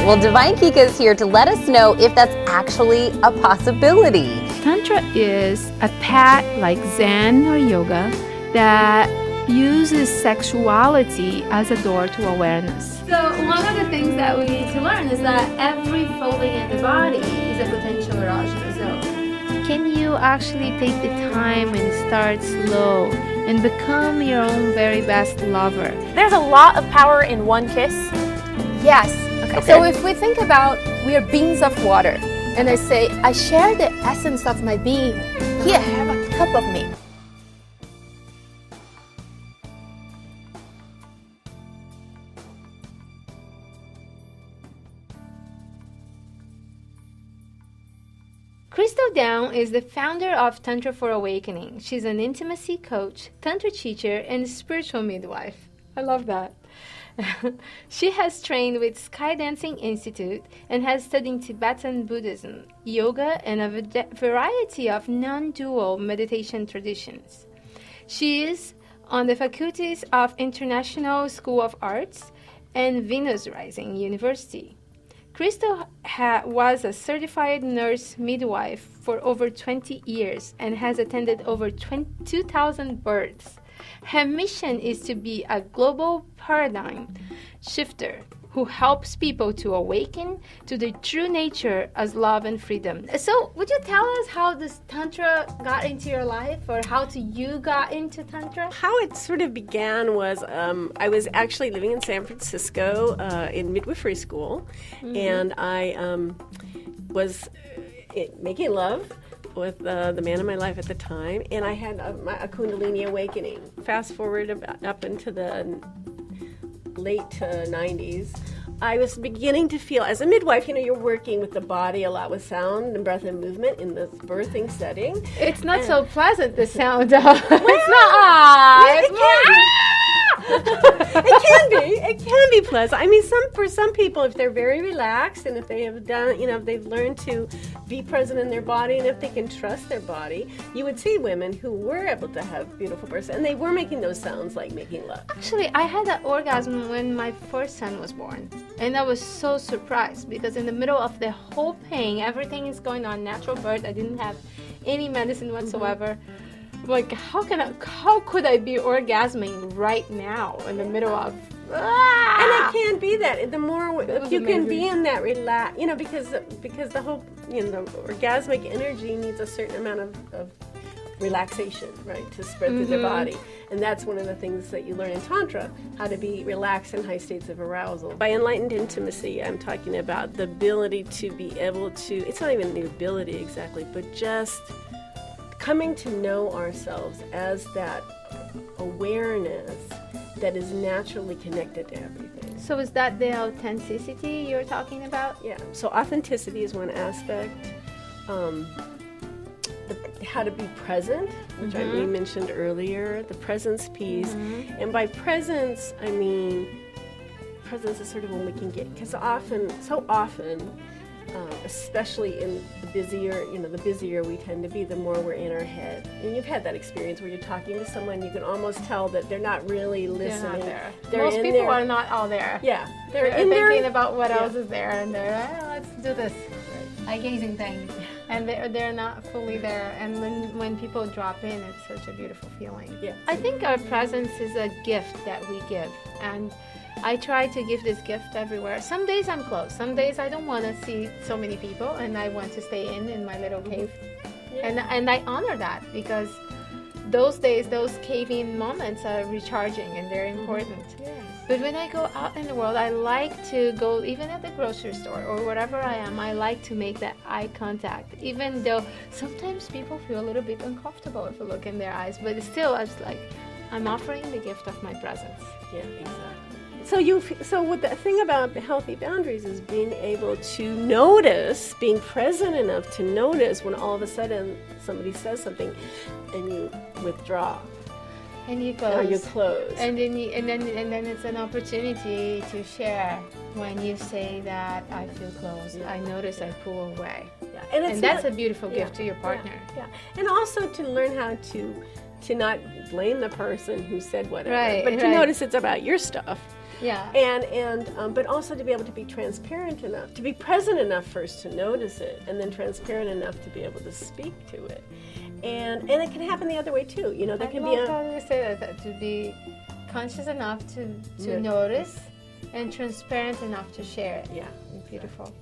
Well, Divine Kika is here to let us know if that's actually a possibility. Tantra is a path like Zen or yoga that uses sexuality as a door to awareness. So one of the things that we need to learn is that every folding in the body is a potential erogenous zone. Can you actually take the time and start slow and become your own very best lover? There's a lot of power in one kiss. Yes. Okay. So if we think about we are beings of water, and I say, I share the essence of my being. Here, have a cup of me. Crystal Down is the founder of Tantra for Awakening. She's an intimacy coach, Tantra teacher, and spiritual midwife. I love that. She has trained with Sky Dancing Institute and has studied Tibetan Buddhism, yoga, and a variety of non-dual meditation traditions. She is on the faculties of International School of Arts and Venus Rising University. Crystal was a certified nurse midwife for over 20 years and has attended over 2,000 births. Her mission is to be a global paradigm shifter who helps people to awaken to their true nature as love and freedom. So would you tell us how this Tantra got into your life, or how you got into Tantra? How it sort of began was I was actually living in San Francisco in midwifery school, and I was making love with the man of my life at the time, and I had a Kundalini awakening. Fast forward up into the late 90s, I was beginning to feel, as a midwife, you're working with the body a lot with sound and breath and movement in this birthing setting. It's not so pleasant, the sound. It's not. It can be pleasant. I mean, for some people, if they're very relaxed and if they have done, if they've learned to be present in their body and if they can trust their body, you would see women who were able to have beautiful births, and they were making those sounds like making love. Actually, I had an orgasm when my first son was born, and I was so surprised because in the middle of the whole pain, everything is going on, natural birth. I didn't have any medicine whatsoever. Like, how could I be orgasming right now in the middle of? And it can be that. The more if you can be in that relax, because the whole the orgasmic energy needs a certain amount of relaxation, right, to spread through the body. And that's one of the things that you learn in Tantra, how to be relaxed in high states of arousal. By Enlightened Intimacy, I'm talking about the ability to be able to, it's not even the ability exactly, but just coming to know ourselves as that awareness that is naturally connected to everything. So is that the authenticity you're talking about? Yeah, so authenticity is one aspect. How to be present, which we mentioned earlier, the presence piece. And by presence, I mean, presence is sort of when we can get, because so often, especially in the busier we tend to be, the more we're in our head. And you've had that experience where you're talking to someone, you can almost tell that they're not really listening. Most people are not all there. Yeah, they're thinking about what else is there, and they're let's do this eye-gazing thing, and they're not fully there. And when people drop in, it's such a beautiful feeling. Yeah, I think our presence is a gift that we give, and I try to give this gift everywhere. Some days I'm close. Some days I don't want to see so many people, and I want to stay in my little cave. Yeah. And I honor that, because those days, those cave-in moments are recharging and they're important. Yes. But when I go out in the world, I like to go, even at the grocery store or wherever I am, I like to make that eye contact, even though sometimes people feel a little bit uncomfortable if I look in their eyes. But still, it's like I'm offering the gift of my presence. Yeah, exactly. So what the thing about the healthy boundaries is being able to notice, being present enough to notice when all of a sudden somebody says something and you withdraw. And you close. Or you close. And then it's an opportunity to share when you say that I feel close. Yeah. I notice I pull away. Yeah. And that's a beautiful gift to your partner. Yeah. And also to learn how to not blame the person who said whatever, but to notice it's about your stuff. Yeah. But also to be able to be transparent enough, to be present enough first to notice it, and then transparent enough to be able to speak to it. And it can happen the other way too. You know, there can be how you say that, to be conscious enough to notice and transparent enough to share it. Yeah. Beautiful.